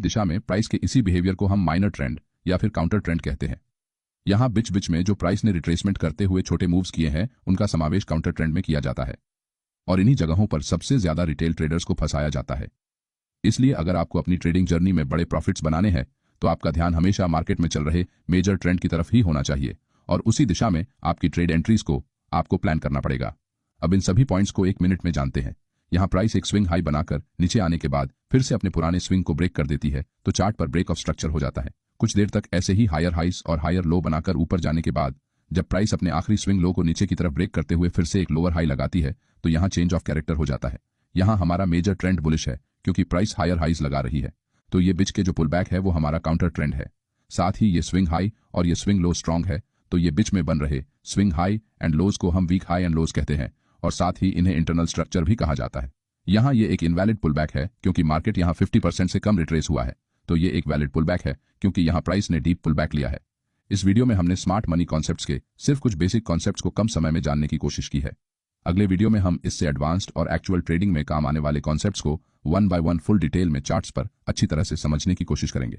दिशा में प्राइस के इसी बिहेवियर को हम माइनर ट्रेंड या फिर काउंटर ट्रेंड कहते हैं। यहाँ बीच बीच में जो प्राइस ने रिट्रेसमेंट करते हुए छोटे मूव्स किए हैं उनका समावेश काउंटर ट्रेंड में किया जाता है और इन्हीं जगहों पर सबसे ज्यादा रिटेल ट्रेडर्स को फंसाया जाता है। इसलिए अगर आपको अपनी ट्रेडिंग जर्नी में बड़े प्रॉफिट्स बनाने हैं तो आपका ध्यान हमेशा मार्केट में चल रहे मेजर ट्रेंड की तरफ ही होना चाहिए और उसी दिशा में आपकी ट्रेड एंट्रीज को आपको प्लान करना पड़ेगा। अब इन सभी पॉइंट्स को 1 मिनट में जानते हैं। यहाँ प्राइस एक स्विंग हाई बनाकर नीचे आने के बाद फिर से अपने पुराने स्विंग को ब्रेक कर देती है तो चार्ट पर ब्रेक ऑफ स्ट्रक्चर हो जाता है। कुछ देर तक ऐसे ही हायर हाइस और हायर लो बनाकर ऊपर जाने के बाद जब प्राइस अपने आखिरी स्विंग लो को नीचे की तरफ ब्रेक करते हुए फिर से एक लोअर हाई लगाती है तो यहाँ चेंज ऑफ कैरेक्टर हो जाता है। यहाँ हमारा मेजर ट्रेंड बुलिश है क्योंकि प्राइस हायर हाइज लगा रही है, तो ये बीच के जो पुल बैक है वो हमारा काउंटर ट्रेंड है। साथ ही ये स्विंग हाई और ये स्विंग लो स्ट्रांग है, तो ये बीच में बन रहे स्विंग हाई एंड लोज को हम वीक हाई एंड लोज कहते हैं और साथ ही इन्हें इंटरनल स्ट्रक्चर भी कहा जाता है। यहाँ ये एक इनवैलिड पुल बैक है क्योंकि मार्केट यहाँ 50% से कम रिट्रेस हुआ है, तो ये एक वैलिड पुल बैक है क्योंकि यहाँ प्राइस ने डीप पुल बैक लिया है। इस वीडियो में हमने स्मार्ट मनी कॉन्सेप्ट्स के सिर्फ कुछ बेसिक कॉन्सेप्ट्स को कम समय में जानने की कोशिश की है। अगले वीडियो में हम इससे एडवांस्ड और एक्चुअल ट्रेडिंग में काम आने वाले कॉन्सेप्ट्स को 1 by 1 फुल डिटेल में चार्ट्स पर अच्छी तरह से समझने की कोशिश करेंगे।